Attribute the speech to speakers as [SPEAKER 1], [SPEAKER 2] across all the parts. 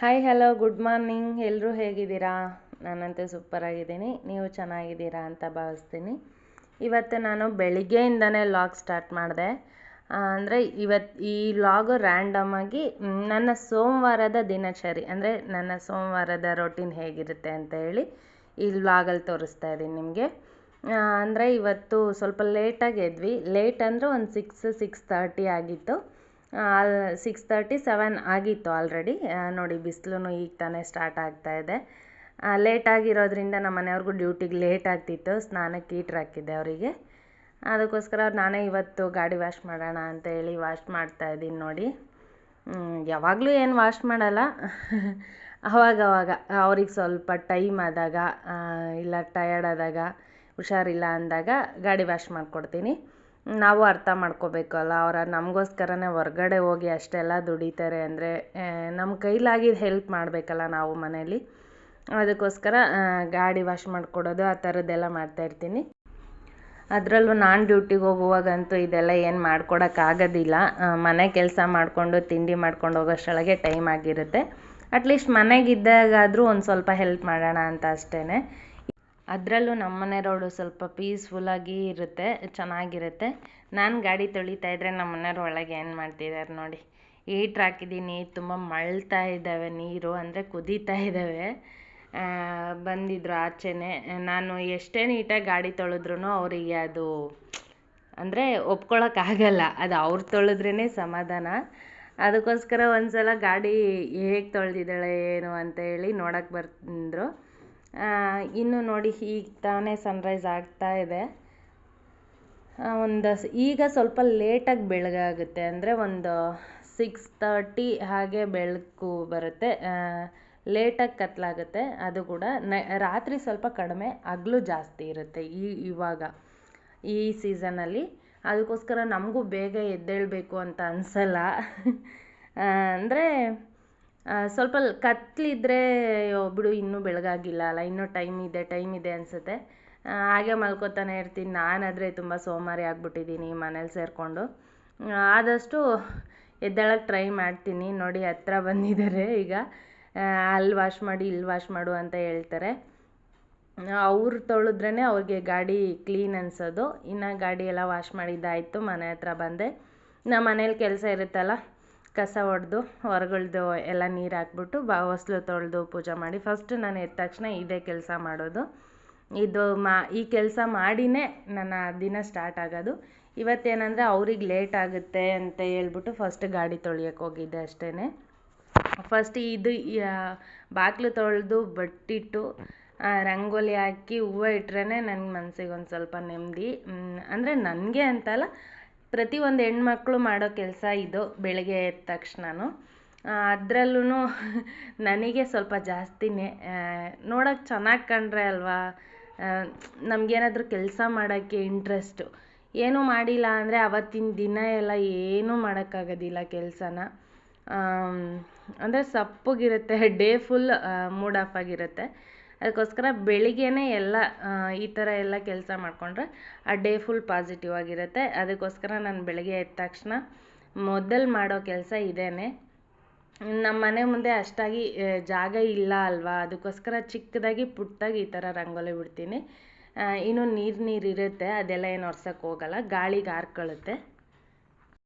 [SPEAKER 1] Hi hello good morning. ಎಲ್ಲರೂ ಹೇಗಿದ್ದೀರಾ? ನಾನಂತೂ ಸೂಪರಾಗಿದ್ದೀನಿ. ನೀವು ಚೆನ್ನಾಗಿದ್ದೀರಾ ಅಂತ ಭಾವಿಸ್ತೀನಿ. ಇವತ್ತು ನಾನು ಬೆಳಿಗ್ಗೆಯಿಂದನೇ ಲಾಗ್ ಸ್ಟಾರ್ಟ್ ಮಾಡಿದೆ. ಅಂದರೆ ಈ ಲಾಗು ರ್ಯಾಂಡಮಾಗಿ ನನ್ನ ಸೋಮವಾರದ ದಿನಚರಿ, ಅಂದರೆ ನನ್ನ ಸೋಮವಾರದ ರೊಟೀನ್ ಹೇಗಿರುತ್ತೆ ಅಂತ ಹೇಳಿ ಈ ಲಾಗಲ್ಲಿ ತೋರಿಸ್ತಾ ಇದ್ದೀನಿ ನಿಮಗೆ. ಅಂದರೆ ಇವತ್ತು ಸ್ವಲ್ಪ ಲೇಟಾಗಿ ಎದ್ವಿ. ಲೇಟ್ ಅಂದರೆ ಒಂದು 6:30 ಆಗಿತ್ತು. 6:37 ಆಗಿತ್ತು ಆಲ್ರೆಡಿ. ನೋಡಿ, ಬಿಸಿಲು ಈಗ ತಾನೇ ಸ್ಟಾರ್ಟ್ ಆಗ್ತಾಯಿದೆ. ಲೇಟಾಗಿರೋದ್ರಿಂದ ನಮ್ಮ ಮನೆಯವ್ರಿಗೂ ಡ್ಯೂಟಿಗೆ ಲೇಟ್ ಆಗ್ತಿತ್ತು. ಸ್ನಾನಕ್ಕೆ ಹೀಟ್ರ್ ಹಾಕಿದ್ದೆ ಅವರಿಗೆ. ಅದಕ್ಕೋಸ್ಕರ ನಾನೇ ಇವತ್ತು ಗಾಡಿ ವಾಶ್ ಮಾಡೋಣ ಅಂತ ಹೇಳಿ ವಾಶ್ ಮಾಡ್ತಾಯಿದ್ದೀನಿ. ನೋಡಿ, ಯಾವಾಗಲೂ ಏನು ವಾಶ್ ಮಾಡಲ್ಲ, ಅವಾಗವಾಗ ಅವ್ರಿಗೆ ಸ್ವಲ್ಪ ಟೈಮ್ ಆದಾಗ, ಇಲ್ಲ ಟಯರ್ಡ್ ಆದಾಗ, ಹುಷಾರಿಲ್ಲ ಅಂದಾಗ ಗಾಡಿ ವಾಶ್ ಮಾಡಿಕೊಡ್ತೀನಿ. ನಾವು ಅರ್ಥ ಮಾಡ್ಕೋಬೇಕಲ್ಲ, ನಮಗೋಸ್ಕರನೇ ಹೊರ್ಗಡೆ ಹೋಗಿ ಅಷ್ಟೆಲ್ಲ ದುಡಿತಾರೆ ಅಂದರೆ ನಮ್ಮ ಕೈಲಾಗಿದ್ದು ಹೆಲ್ಪ್ ಮಾಡಬೇಕಲ್ಲ ನಾವು ಮನೇಲಿ. ಅದಕ್ಕೋಸ್ಕರ ಗಾಡಿ ವಾಶ್ ಮಾಡಿಕೊಡೋದು ಆ ಥರದ್ದೆಲ್ಲ ಮಾಡ್ತಾಯಿರ್ತೀನಿ. ಅದರಲ್ಲೂ ನಾನು ಡ್ಯೂಟಿಗೆ ಹೋಗುವಾಗಂತೂ ಇದೆಲ್ಲ ಏನು ಮಾಡ್ಕೊಡೋಕ್ಕಾಗೋದಿಲ್ಲ. ಮನೆ ಕೆಲಸ ಮಾಡಿಕೊಂಡು ತಿಂಡಿ ಮಾಡ್ಕೊಂಡು ಹೋಗೋಷ್ಟೊಳಗೆ ಟೈಮ್ ಆಗಿರುತ್ತೆ. ಅಟ್ಲೀಸ್ಟ್ ಮನೆಗಿದ್ದಾಗಾದರೂ ಒಂದು ಸ್ವಲ್ಪ ಹೆಲ್ಪ್ ಮಾಡೋಣ ಅಂತ ಅಷ್ಟೇ. ಅದರಲ್ಲೂ ನಮ್ಮ ಮನೆ ರೋಡು ಸ್ವಲ್ಪ ಪೀಸ್ಫುಲ್ಲಾಗಿ ಇರುತ್ತೆ, ಚೆನ್ನಾಗಿರುತ್ತೆ. ನಾನು ಗಾಡಿ ತೊಳಿತಾ ಇದ್ದರೆ ನಮ್ಮ ಮನೆಯವ್ರು ಒಳಗೆ ಏನು ಮಾಡ್ತಿದ್ದಾರೆ ನೋಡಿ. ಹೀಟ್ರ್ ಹಾಕಿದ್ದೀನಿ, ತುಂಬ ಮಳ್ತಾ ಇದ್ದಾವೆ ನೀರು, ಅಂದರೆ ಕುದೀತಾ ಇದ್ದಾವೆ. ಬಂದಿದ್ರು ಆಚೆನೇ. ನಾನು ಎಷ್ಟೇ ನೀಟಾಗಿ ಗಾಡಿ ತೊಳೆದ್ರೂ ಅವರಿಗೆ ಅದು ಅಂದರೆ ಒಪ್ಕೊಳ್ಳೋಕ್ಕಾಗಲ್ಲ. ಅದು ಅವ್ರು ತೊಳೆದ್ರೇ ಸಮಾಧಾನ. ಅದಕ್ಕೋಸ್ಕರ ಒಂದು ಸಲ ಗಾಡಿ ಹೇಗೆ ತೊಳೆದಿದ್ದಾಳೆ ಏನು ಅಂತ ಹೇಳಿ ನೋಡೋಕ್ಕೆ ಬಂದರು. ಇನ್ನು ನೋಡಿ, ಈಗ ತಾನೇ ಸನ್ರೈಸ್ ಆಗ್ತಾ ಇದೆ. ಈಗ ಸ್ವಲ್ಪ ಲೇಟಾಗಿ ಬೆಳಗಾಗುತ್ತೆ, ಅಂದರೆ ಒಂದು 6:30 ಹಾಗೆ ಬೆಳಕು ಬರುತ್ತೆ. ಲೇಟಾಗಿ ಕತ್ಲಾಗುತ್ತೆ. ಅದು ಕೂಡ ರಾತ್ರಿ ಸ್ವಲ್ಪ ಕಡಿಮೆ, ಹಗಲು ಜಾಸ್ತಿ ಇರುತ್ತೆ ಇವಾಗ ಈ ಸೀಸನಲ್ಲಿ. ಅದಕ್ಕೋಸ್ಕರ ನಮಗೂ ಬೇಗ ಎದ್ದೇಳಬೇಕು ಅಂತ ಅನಿಸಲ್ಲ. ಅಂದರೆ ಸ್ವಲ್ಪ ಕತ್ಲಿದ್ರೆ ಬಿಡು, ಇನ್ನೂ ಬೆಳಗಾಗಿಲ್ಲ ಅಲ್ಲ, ಇನ್ನೂ ಟೈಮ್ ಇದೆ ಅನಿಸುತ್ತೆ. ಹಾಗೆ ಮಲ್ಕೋತಾನೆ ಇರ್ತೀನಿ. ನಾನಾದರೆ ತುಂಬ ಸೋಮಾರಿ ಆಗಿಬಿಟ್ಟಿದ್ದೀನಿ ಮನೇಲಿ ಸೇರಿಕೊಂಡು. ಆದಷ್ಟು ಎದ್ದೇಳಕ್ಕೆ ಟ್ರೈ ಮಾಡ್ತೀನಿ. ನೋಡಿ, ಹತ್ರ ಬಂದಿದ್ದಾರೆ ಈಗ. ಅಲ್ಲಿ ವಾಶ್ ಮಾಡಿ ಇಲ್ಲಿ ವಾಶ್ ಮಾಡು ಅಂತ ಹೇಳ್ತಾರೆ. ಅವ್ರು ತೊಳೆದ್ರೇ ಅವ್ರಿಗೆ ಗಾಡಿ ಕ್ಲೀನ್ ಅನಿಸೋದು. ಇನ್ನು ಗಾಡಿ ಎಲ್ಲ ವಾಶ್ ಮಾಡಿದ್ದಾಯಿತು, ಮನೆ ಹತ್ರ ಬಂದೆ. ನಮ್ಮ ಮನೇಲಿ ಕೆಲಸ ಇರುತ್ತಲ್ಲ, ಕಸ ಹೊಡೆದು ಹೊರಗಳ್ದು ಎಲ್ಲ ನೀರು ಹಾಕ್ಬಿಟ್ಟು ಹೊಸ್ಲು ತೊಳೆದು ಪೂಜೆ ಮಾಡಿ, ಫಸ್ಟ್ ನಾನು ಎದ್ದ ತಕ್ಷಣ ಇದೇ ಕೆಲಸ ಮಾಡೋದು. ಈ ಕೆಲಸ ಮಾಡಿನೇ ನನ್ನ ದಿನ ಸ್ಟಾರ್ಟ್ ಆಗೋದು. ಇವತ್ತೇನೆಂದರೆ ಅವ್ರಿಗೆ ಲೇಟ್ ಆಗುತ್ತೆ ಅಂತ ಹೇಳ್ಬಿಟ್ಟು ಫಸ್ಟ್ ಗಾಡಿ ತೊಳೆಯೋಕ್ಕೆ ಹೋಗಿದ್ದೆ ಅಷ್ಟೇ. ಫಸ್ಟ್ ಬಾಗಿಲು ತೊಳೆದು ಬಟ್ಟಿಟ್ಟು ರಂಗೋಲಿ ಹಾಕಿ ಹೂವು ಇಟ್ರೇ ನನ್ನ ಮನಸ್ಸಿಗೆ ಒಂದು ಸ್ವಲ್ಪ ನೆಮ್ಮದಿ. ಅಂದರೆ ನನಗೆ ಅಂತಲ್ಲ, ಪ್ರತಿಯೊಂದು ಹೆಣ್ಮಕ್ಳು ಮಾಡೋ ಕೆಲಸ ಇದು, ಬೆಳಗ್ಗೆ ಎದ್ದ ತಕ್ಷಣನೂ. ಅದರಲ್ಲೂ ನನಗೆ ಸ್ವಲ್ಪ ಜಾಸ್ತಿನೇ ನೋಡೋಕ್ಕೆ ಚೆನ್ನಾಗಿ ಕಂಡ್ರೆ ಅಲ್ವಾ ನಮಗೇನಾದರೂ ಕೆಲಸ ಮಾಡೋಕ್ಕೆ ಇಂಟ್ರೆಸ್ಟು. ಏನೂ ಮಾಡಿಲ್ಲ ಅಂದರೆ ಅವತ್ತಿನ ದಿನ ಎಲ್ಲ ಏನೂ ಮಾಡೋಕ್ಕಾಗೋದಿಲ್ಲ ಕೆಲಸನ. ಅಂದರೆ ಸಪ್ಪಗಿರುತ್ತೆ, ಡೇ ಫುಲ್ ಮೂಡ್ ಆಫ್ ಆಗಿರುತ್ತೆ. ಅದಕ್ಕೋಸ್ಕರ ಬೆಳಿಗ್ಗೆನೇ ಎಲ್ಲ ಈ ಥರ ಎಲ್ಲ ಕೆಲಸ ಮಾಡಿಕೊಂಡ್ರೆ ಆ ಡೇ ಫುಲ್ ಪಾಸಿಟಿವ್ ಆಗಿರುತ್ತೆ. ಅದಕ್ಕೋಸ್ಕರ ನಾನು ಬೆಳಗ್ಗೆ ಎದ್ದ ತಕ್ಷಣ ಮೊದಲು ಮಾಡೋ ಕೆಲಸ ಇದೇನೆ. ನಮ್ಮ ಮನೆ ಮುಂದೆ ಅಷ್ಟಾಗಿ ಜಾಗ ಇಲ್ಲ ಅಲ್ವಾ, ಅದಕ್ಕೋಸ್ಕರ ಚಿಕ್ಕದಾಗಿ ಪುಟ್ಟದಾಗಿ ಈ ಥರ ರಂಗೋಲಿ ಬಿಡ್ತೀನಿ. ಇನ್ನೂ ನೀರು ಇರುತ್ತೆ, ಅದೆಲ್ಲ ಏನು ಒರ್ಸೋಕ್ಕೆ ಹೋಗಲ್ಲ, ಗಾಳಿಗೆ ಹಾರ್ಕೊಳ್ಳುತ್ತೆ.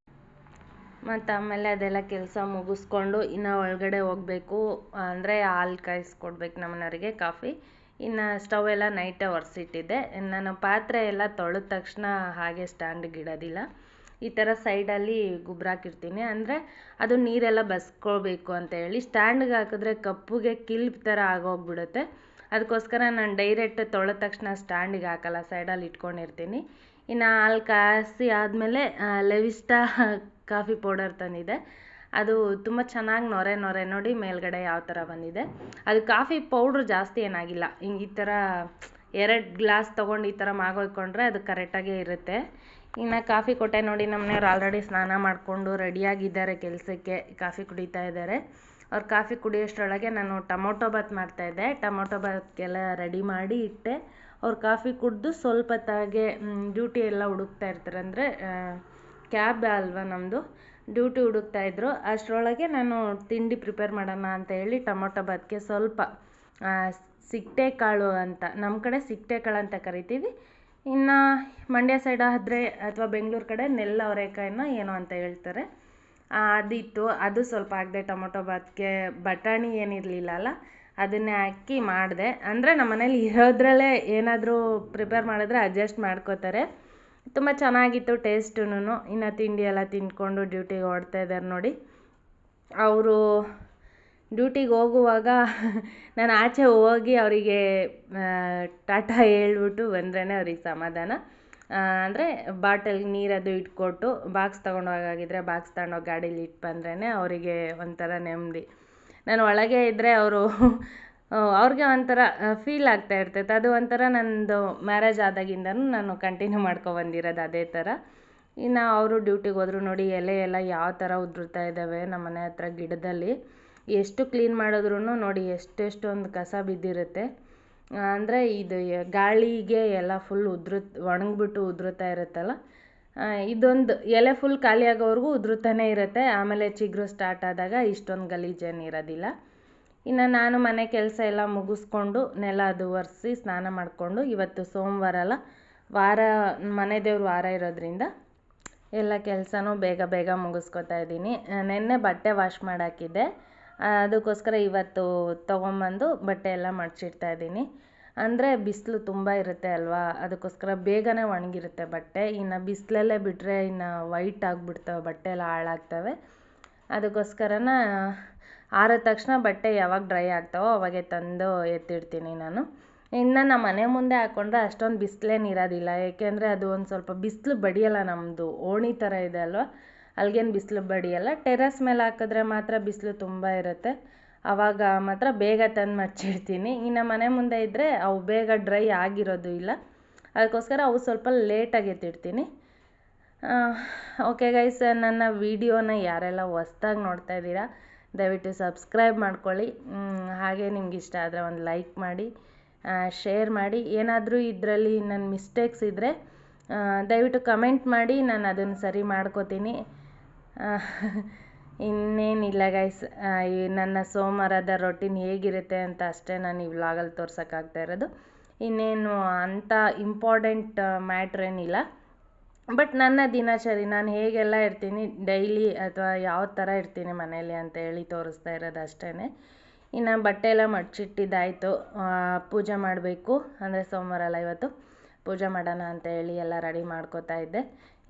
[SPEAKER 1] ಮತ್ತು ಆಮೇಲೆ ಅದೆಲ್ಲ ಕೆಲಸ ಮುಗಿಸ್ಕೊಂಡು ಇನ್ನು ಒಳಗಡೆ ಹೋಗಬೇಕು. ಅಂದರೆ ಹಾಲು ಕಾಯಿಸ್ಕೊಡ್ಬೇಕು ನಮ್ಮನೆಯವರಿಗೆ, ಕಾಫಿ. ಇನ್ನು ಸ್ಟವ್ ಎಲ್ಲ ನೈಟೇ ಒರೆಸಿಟ್ಟಿದ್ದೆ. ನಾನು ಪಾತ್ರೆ ಎಲ್ಲ ತೊಳೆದ ತಕ್ಷಣ ಹಾಗೆ ಸ್ಟ್ಯಾಂಡಿಗೆ ಇಡೋದಿಲ್ಲ, ಈ ಥರ ಸೈಡಲ್ಲಿ ಗೊಬ್ಬರ ಹಾಕಿರ್ತೀನಿ. ಅಂದರೆ ಅದು ನೀರೆಲ್ಲ ಬಸ್ಕೋಬೇಕು ಅಂತ ಹೇಳಿ. ಸ್ಟ್ಯಾಂಡ್ಗೆ ಹಾಕಿದ್ರೆ ಕಪ್ಪುಗೆ ಕಿಲ್ಪ್ ಥರ ಆಗೋಗ್ಬಿಡುತ್ತೆ. ಅದಕ್ಕೋಸ್ಕರ ನಾನು ಡೈರೆಕ್ಟ್ ತೊಳೆದ ತಕ್ಷಣ ಸ್ಟ್ಯಾಂಡಿಗೆ ಹಾಕಲ್ಲ, ಸೈಡಲ್ಲಿ ಇಟ್ಕೊಂಡಿರ್ತೀನಿ. ಇನ್ನು ಹಾಲು ಕಾಯಿಸಿ ಆದಮೇಲೆ ಲೆವಿಸ್ಟಾ ಕಾಫಿ ಪೌಡರ್ ತಂದಿದೆ. ಅದು ತುಂಬ ಚೆನ್ನಾಗಿ ನೊರೆ ನೋಡಿ ಮೇಲ್ಗಡೆ ಯಾವ ಥರ ಬಂದಿದೆ. ಅದು ಕಾಫಿ ಪೌಡ್ರ್ ಜಾಸ್ತಿ ಏನಾಗಿಲ್ಲ. ಈ ಥರ 2 ಗ್ಲಾಸ್ ತೊಗೊಂಡು ಈ ಥರ ಮಾಗೊಯ್ಕೊಂಡ್ರೆ ಅದು ಕರೆಕ್ಟಾಗೇ ಇರುತ್ತೆ. ಇನ್ನು ಕಾಫಿ ಕೊಟ್ಟೆ. ನೋಡಿ, ನಮ್ಮನೆಯವ್ರು ಆಲ್ರೆಡಿ ಸ್ನಾನ ಮಾಡಿಕೊಂಡು ರೆಡಿಯಾಗಿದ್ದಾರೆ ಕೆಲಸಕ್ಕೆ, ಕಾಫಿ ಕುಡಿತಾ ಇದ್ದಾರೆ. ಅವ್ರು ಕಾಫಿ ಕುಡಿಯೋಷ್ಟರೊಳಗೆ ನಾನು ಟೊಮೊಟೊ ಬಾತ್ ಮಾಡ್ತಾಯಿದ್ದೆ. ಟೊಮೊಟೊ ಬಾತ್ಗೆಲ್ಲ ರೆಡಿ ಮಾಡಿ ಇಟ್ಟೆ. ಅವ್ರು ಕಾಫಿ ಕುಡಿದು ಸ್ವಲ್ಪ ಹೊತ್ತಾಗೆ ಡ್ಯೂಟಿ ಎಲ್ಲ ಹುಡುಕ್ತಾ ಇರ್ತಾರೆ. ಅಂದರೆ ಕ್ಯಾಬ್ ಅಲ್ವಾ ನಮ್ಮದು, ಡ್ಯೂಟಿ ಹುಡುಕ್ತಾಯಿದ್ರು. ಅಷ್ಟರೊಳಗೆ ನಾನು ತಿಂಡಿ ಪ್ರಿಪೇರ್ ಮಾಡೋಣ ಅಂತ ಹೇಳಿ ಟೊಮೊಟೊ ಬಾತ್ಗೆ ಸ್ವಲ್ಪ ಸಿಕ್ಟೆ ಕಾಳು ಅಂತ, ನಮ್ಮ ಕಡೆ ಸಿಕ್ಟೆ ಕಾಳು ಅಂತ ಕರಿತೀವಿ, ಇನ್ನು ಮಂಡ್ಯ ಸೈಡ್ ಆದರೆ ಅಥವಾ ಬೆಂಗಳೂರು ಕಡೆ ನೆಲ್ಲ ಅವರೆಕಾಯಿನ ಏನೋ ಅಂತ ಹೇಳ್ತಾರೆ, ಅದಿತ್ತು. ಅದು ಸ್ವಲ್ಪ ಹಾಕಿದೆ ಟೊಮೊಟೊ ಬಾತ್ಗೆ. ಬಟಾಣಿ ಏನಿರಲಿಲ್ಲ ಅಲ್ಲ, ಅದನ್ನೇ ಹಾಕಿ ಮಾಡಿದೆ. ಅಂದರೆ ನಮ್ಮ ಮನೇಲಿ ಇರೋದ್ರಲ್ಲೇ ಏನಾದರೂ ಪ್ರಿಪೇರ್ ಮಾಡಿದ್ರೆ ಅಡ್ಜಸ್ಟ್ ಮಾಡ್ಕೋತಾರೆ. ತುಂಬ ಚೆನ್ನಾಗಿತ್ತು ಟೇಸ್ಟೂ. ಇನ್ನು ತಿಂಡಿ ಎಲ್ಲ ತಿಂದ್ಕೊಂಡು ಡ್ಯೂಟಿಗೆ ಹೊರಡ್ತಾ ಇದ್ದಾರೆ ನೋಡಿ. ಅವರು ಡ್ಯೂಟಿಗೆ ಹೋಗುವಾಗ ನಾನು ಆಚೆ ಹೋಗಿ ಅವರಿಗೆ ಟಾಟಾ ಹೇಳ್ಬಿಟ್ಟು ಬಂದ್ರೇ ಅವ್ರಿಗೆ ಸಮಾಧಾನ. ಅಂದರೆ ಬಾಟಲ್ಗೆ ನೀರದು ಇಟ್ಕೊಟ್ಟು ಬಾಕ್ಸ್ ತೊಗೊಂಡೋಗಾಗಿದ್ರೆ ಬಾಕ್ಸ್ ತಗೊಂಡೋಗಿ ಗಾಡೀಲಿ ಇಟ್ಟು ಬಂದ್ರೇ ಅವರಿಗೆ ಒಂಥರ ನೆಮ್ಮದಿ. ನಾನು ಒಳಗೆ ಇದ್ದರೆ ಅವ್ರಿಗೆ ಒಂಥರ ಫೀಲ್ ಆಗ್ತಾ ಇರ್ತೈತೆ. ಅದು ಒಂಥರ ನನ್ನದು ಮ್ಯಾರೇಜ್ ಆದಾಗಿಂದನೂ ನಾನು ಕಂಟಿನ್ಯೂ ಮಾಡ್ಕೊಬಂದಿರೋದು ಅದೇ ಥರ. ಇನ್ನು ಅವರು ಡ್ಯೂಟಿಗೆ ಹೋದ್ರು ನೋಡಿ. ಎಲೆ ಎಲ್ಲ ಯಾವ ಥರ ಉದುರ್ತಾ ಇದ್ದಾವೆ ನಮ್ಮ ಮನೆ ಹತ್ರ ಗಿಡದಲ್ಲಿ. ಎಷ್ಟು ಕ್ಲೀನ್ ಮಾಡಿದ್ರೂ ನೋಡಿ ಎಷ್ಟೆಷ್ಟೊಂದು ಕಸ ಬಿದ್ದಿರುತ್ತೆ. ಅಂದರೆ ಇದು ಗಾಳಿಗೆ ಎಲ್ಲ ಫುಲ್ ಒಣಗಿಬಿಟ್ಟು ಉದುರುತ್ತಾ ಇರುತ್ತಲ್ಲ, ಇದೊಂದು ಎಲೆ ಫುಲ್ ಖಾಲಿ ಆಗೋವರೆಗೂ ಉದುರುತ್ತಾನೆ ಇರುತ್ತೆ. ಆಮೇಲೆ ಚಿಗುರು ಸ್ಟಾರ್ಟ್ ಆದಾಗ ಇಷ್ಟೊಂದು ಗಲೀಜೇನು ಇರೋದಿಲ್ಲ. ಇನ್ನು ನಾನು ಮನೆ ಕೆಲಸ ಎಲ್ಲ ಮುಗಿಸ್ಕೊಂಡು ನೆಲ ಅದು ಒರೆಸಿ ಸ್ನಾನ ಮಾಡಿಕೊಂಡು, ಇವತ್ತು ಸೋಮವಾರ ಅಲ್ಲ, ಮನೆ ದೇವ್ರ ವಾರ ಇರೋದ್ರಿಂದ ಎಲ್ಲ ಕೆಲಸನೂ ಬೇಗ ಬೇಗ ಮುಗಿಸ್ಕೊತಾ ಇದ್ದೀನಿ. ನೆನ್ನೆ ಬಟ್ಟೆ ವಾಶ್ ಮಾಡಾಕಿದ್ದೆ, ಅದಕ್ಕೋಸ್ಕರ ಇವತ್ತು ತೊಗೊಂಬಂದು ಬಟ್ಟೆ ಎಲ್ಲ ಮಡ್ಚಿಡ್ತಾ ಇದ್ದೀನಿ. ಅಂದರೆ ಬಿಸಿಲು ತುಂಬ ಇರುತ್ತೆ ಅಲ್ವಾ, ಅದಕ್ಕೋಸ್ಕರ ಬೇಗನೆ ಒಣಗಿರುತ್ತೆ ಬಟ್ಟೆ. ಇನ್ನು ಬಿಸಿಲಲ್ಲೇ ಬಿಟ್ಟರೆ ಇನ್ನು ವೈಟ್ ಆಗಿಬಿಡ್ತವೆ, ಬಟ್ಟೆ ಎಲ್ಲ ಹಾಳಾಗ್ತವೆ. ಅದಕ್ಕೋಸ್ಕರನ ಆರಿದ ತಕ್ಷಣ ಬಟ್ಟೆ ಯಾವಾಗ ಡ್ರೈ ಆಗ್ತಾವೋ ಅವಾಗೆ ತಂದು ಎತ್ತಿಡ್ತೀನಿ ನಾನು. ಇನ್ನು ನಮ್ಮ ಮನೆ ಮುಂದೆ ಹಾಕ್ಕೊಂಡ್ರೆ ಅಷ್ಟೊಂದು ಬಿಸಿಲೇನು ಇರೋದಿಲ್ಲ, ಏಕೆಂದರೆ ಅದು ಒಂದು ಸ್ವಲ್ಪ ಬಿಸಿಲು ಬಡಿಯಲ್ಲ. ನಮ್ಮದು ಓಣಿ ಥರ ಇದೆ ಅಲ್ವಾ, ಅಲ್ಲಿಗೇನು ಬಿಸಿಲು ಬಡಿಯಲ್ಲ. ಟೆರಸ್ ಮೇಲೆ ಹಾಕಿದ್ರೆ ಮಾತ್ರ ಬಿಸಿಲು ತುಂಬ ಇರುತ್ತೆ, ಆವಾಗ ಮಾತ್ರ ಬೇಗ ತಂದು ಮಡ್ಚಿಡ್ತೀನಿ. ಇನ್ನು ಮನೆ ಮುಂದೆ ಇದ್ದರೆ ಅವು ಬೇಗ ಡ್ರೈ ಆಗಿರೋದು ಇಲ್ಲ, ಅದಕ್ಕೋಸ್ಕರ ಅವು ಸ್ವಲ್ಪ ಲೇಟಾಗಿ ಎತ್ತಿಡ್ತೀನಿ. ಓಕೆ ಗೈಸ್, ನನ್ನ ವೀಡಿಯೋನ ಯಾರೆಲ್ಲ ಹೊಸ್ದಾಗಿ ನೋಡ್ತಾ ಇದ್ದೀರಾ ದಯವಿಟ್ಟು ಸಬ್ಸ್ಕ್ರೈಬ್ ಮಾಡ್ಕೊಳ್ಳಿ. ಹಾಗೆ ನಿಮ್ಗೆ ಇಷ್ಟ ಆದರೆ ಒಂದು ಲೈಕ್ ಮಾಡಿ, ಶೇರ್ ಮಾಡಿ. ಏನಾದರೂ ಇದರಲ್ಲಿ ನನ್ನ ಮಿಸ್ಟೇಕ್ಸ್ ಇದ್ದರೆ ದಯವಿಟ್ಟು ಕಮೆಂಟ್ ಮಾಡಿ, ನಾನು ಅದನ್ನು ಸರಿ ಮಾಡ್ಕೋತೀನಿ. ಇನ್ನೇನಿಲ್ಲ ಗೈಸ್, ನನ್ನ ಸೋಮವಾರದ ರೊಟೀನ್ ಹೇಗಿರುತ್ತೆ ಅಂತ ಅಷ್ಟೇ ನಾನು ಈ ವ್ಲಾಗಲ್ಲಿ ತೋರ್ಸೋಕ್ಕಾಗ್ತಾ ಇರೋದು. ಇನ್ನೇನು ಅಂಥ ಇಂಪಾರ್ಟೆಂಟ್ ಮ್ಯಾಟ್ರೇನಿಲ್ಲ. ಬಟ್ ನನ್ನ ದಿನಚರಿ ನಾನು ಹೇಗೆಲ್ಲ ಇರ್ತೀನಿ ಡೈಲಿ ಅಥವಾ ಯಾವ ಥರ ಇರ್ತೀನಿ ಮನೇಲಿ ಅಂತ ಹೇಳಿ ತೋರಿಸ್ತಾ ಇರೋದು ಅಷ್ಟೇ. ಇನ್ನು ಬಟ್ಟೆ ಎಲ್ಲ ಮಡ್ಚಿಟ್ಟಿದ್ದಾಯಿತು. ಪೂಜೆ ಮಾಡಬೇಕು, ಅಂದರೆ ಸೋಮವಾರ ಅಲ್ಲ ಇವತ್ತು, ಪೂಜೆ ಮಾಡೋಣ ಅಂತ ಹೇಳಿ ಎಲ್ಲ ರೆಡಿ ಮಾಡ್ಕೋತಾ ಇದ್ದೆ.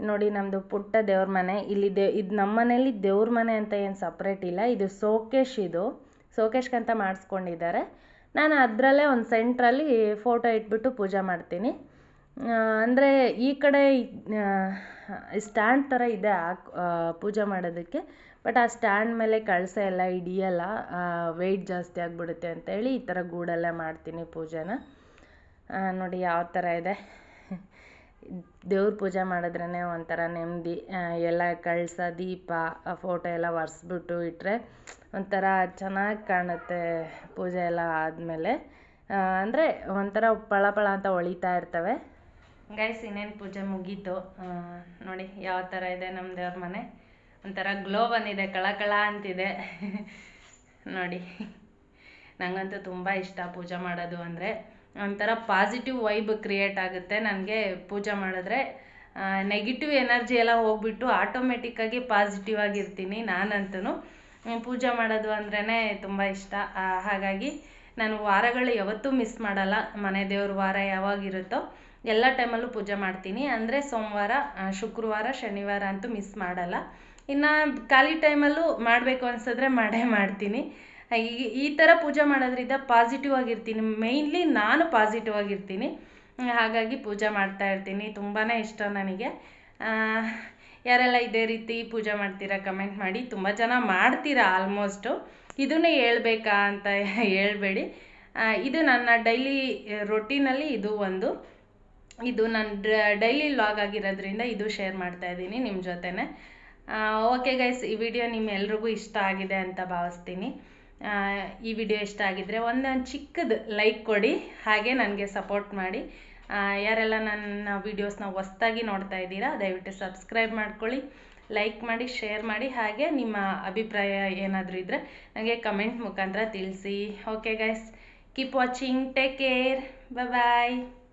[SPEAKER 1] ನೋಡಿ ನಮ್ಮದು ಪುಟ್ಟ ದೇವ್ರ ಮನೆ ಇಲ್ಲಿ ಇದು ನಮ್ಮ ಮನೇಲಿ ದೇವ್ರ ಮನೆ ಅಂತ ಏನು ಸಪ್ರೇಟ್ ಇಲ್ಲ, ಇದು ಸೋಕೇಶ್ಗಂತ ಮಾಡಿಸ್ಕೊಂಡಿದ್ದಾರೆ. ನಾನು ಅದರಲ್ಲೇ ಒಂದು ಸೆಂಟ್ರಲ್ಲಿ ಫೋಟೋ ಇಟ್ಬಿಟ್ಟು ಪೂಜೆ ಮಾಡ್ತೀನಿ. ಅಂದರೆ ಈ ಕಡೆ ಸ್ಟ್ಯಾಂಡ್ ಥರ ಇದೆ ಪೂಜೆ ಮಾಡೋದಕ್ಕೆ, ಬಟ್ ಆ ಸ್ಟ್ಯಾಂಡ್ ಮೇಲೆ ಕಳಸ ಎಲ್ಲ ಹಿಡಿಯಲ್ಲ, ವೆಯ್ಟ್ ಜಾಸ್ತಿ ಆಗಿಬಿಡುತ್ತೆ ಅಂತೇಳಿ ಈ ಥರ ಗೂಡಲ್ಲೇ ಮಾಡ್ತೀನಿ ಪೂಜೆನ. ನೋಡಿ ಯಾವ ಥರ ಇದೆ. ದೇವ್ರ ಪೂಜೆ ಮಾಡಿದ್ರೇ ಒಂಥರ ನೆಮ್ಮದಿ. ಎಲ್ಲ ಕಳಸ ದೀಪ ಫೋಟೋ ಎಲ್ಲ ಒರೆಸ್ಬಿಟ್ಟು ಇಟ್ಟರೆ ಒಂಥರ ಚೆನ್ನಾಗಿ ಕಾಣುತ್ತೆ. ಪೂಜೆ ಎಲ್ಲ ಆದಮೇಲೆ ಅಂದರೆ ಒಂಥರ ಪಳ ಅಂತ ಹೊಳಿತಾ ಇರ್ತವೆ. ಗೈಸ್, ಇನ್ನೇನು ಪೂಜೆ ಮುಗೀತು. ನೋಡಿ ಯಾವ ಥರ ಇದೆ ನಮ್ಮ ದೇವ್ರ ಮನೆ. ಒಂಥರ ಗ್ಲೋ ಬಂದಿದೆ, ಕಳ ಅಂತಿದೆ ನೋಡಿ. ನನಗಂತೂ ತುಂಬ ಇಷ್ಟ ಪೂಜೆ ಮಾಡೋದು ಅಂದರೆ. ಒಂಥರ ಪಾಸಿಟಿವ್ ವೈಬ್ ಕ್ರಿಯೇಟ್ ಆಗುತ್ತೆ ನನಗೆ ಪೂಜೆ ಮಾಡಿದ್ರೆ. ನೆಗೆಟಿವ್ ಎನರ್ಜಿ ಎಲ್ಲ ಹೋಗ್ಬಿಟ್ಟು ಆಟೋಮೆಟಿಕ್ಕಾಗಿ ಪಾಸಿಟಿವ್ ಆಗಿರ್ತೀನಿ ನಾನಂತೂ. ಪೂಜೆ ಮಾಡೋದು ಅಂದ್ರೇ ತುಂಬ ಇಷ್ಟ. ಹಾಗಾಗಿ ನಾನು ವಾರಗಳು ಯಾವತ್ತೂ ಮಿಸ್ ಮಾಡಲ್ಲ. ಮನೆ ದೇವ್ರ ವಾರ ಯಾವಾಗಿರುತ್ತೋ ಎಲ್ಲ ಟೈಮಲ್ಲೂ ಪೂಜೆ ಮಾಡ್ತೀನಿ. ಅಂದರೆ ಸೋಮವಾರ, ಶುಕ್ರವಾರ, ಶನಿವಾರ ಅಂತೂ ಮಿಸ್ ಮಾಡಲ್ಲ. ಇನ್ನು ಖಾಲಿ ಟೈಮಲ್ಲೂ ಮಾಡಬೇಕು ಅನಿಸಿದ್ರೆ ಮಾಡ್ತೀನಿ. ಈ ಥರ ಪೂಜೆ ಮಾಡೋದ್ರಿಂದ ಪಾಸಿಟಿವ್ ಆಗಿರ್ತೀನಿ. ಮೇಯ್ನ್ಲಿ ನಾನು ಪಾಸಿಟಿವ್ ಆಗಿರ್ತೀನಿ, ಹಾಗಾಗಿ ಪೂಜೆ ಮಾಡ್ತಾ ಇರ್ತೀನಿ. ತುಂಬಾ ಇಷ್ಟ ನನಗೆ. ಯಾರೆಲ್ಲ ಇದೇ ರೀತಿ ಪೂಜೆ ಮಾಡ್ತೀರಾ ಕಮೆಂಟ್ ಮಾಡಿ. ತುಂಬ ಜನ ಮಾಡ್ತೀರಾ ಆಲ್ಮೋಸ್ಟು, ಇದನ್ನೇ ಹೇಳ್ಬೇಕಾ ಅಂತ ಹೇಳ್ಬೇಡಿ. ಇದು ನನ್ನ ಡೈಲಿ ರೊಟೀನಲ್ಲಿ ಇದು ನನ್ನ ಡೈಲಿ ವ್ಲಾಗ್ ಆಗಿರೋದ್ರಿಂದ ಇದು ಶೇರ್ ಮಾಡ್ತಾ ಇದ್ದೀನಿ ನಿಮ್ಮ ಜೊತೆನೆ. ಓಕೆ ಗೈಸ್, ಈ ವಿಡಿಯೋ ನಿಮ್ಮೆಲ್ರಿಗೂ ಇಷ್ಟ ಆಗಿದೆ ಅಂತ ಭಾವಿಸ್ತೀನಿ. ಈ ವಿಡಿಯೋ ಇಷ್ಟ ಆಗಿದ್ದರೆ ಒಂದು ಚಿಕ್ಕದು ಲೈಕ್ ಕೊಡಿ, ಹಾಗೆ ನನಗೆ ಸಪೋರ್ಟ್ ಮಾಡಿ. ಯಾರೆಲ್ಲ ನನ್ನ ವೀಡಿಯೋಸ್ನ ಹೊಸ್ದಾಗಿ ನೋಡ್ತಾ ಇದ್ದೀರಾ ದಯವಿಟ್ಟು ಸಬ್ಸ್ಕ್ರೈಬ್ ಮಾಡ್ಕೊಳ್ಳಿ. ಲೈಕ್ ಮಾಡಿ, ಶೇರ್ ಮಾಡಿ, ಹಾಗೆ ನಿಮ್ಮ ಅಭಿಪ್ರಾಯ ಏನಾದರೂ ಇದ್ದರೆ ನನಗೆ ಕಮೆಂಟ್ ಮುಖಾಂತರ ತಿಳಿಸಿ. Okay guys, keep watching, take care, ಬಾಯ್.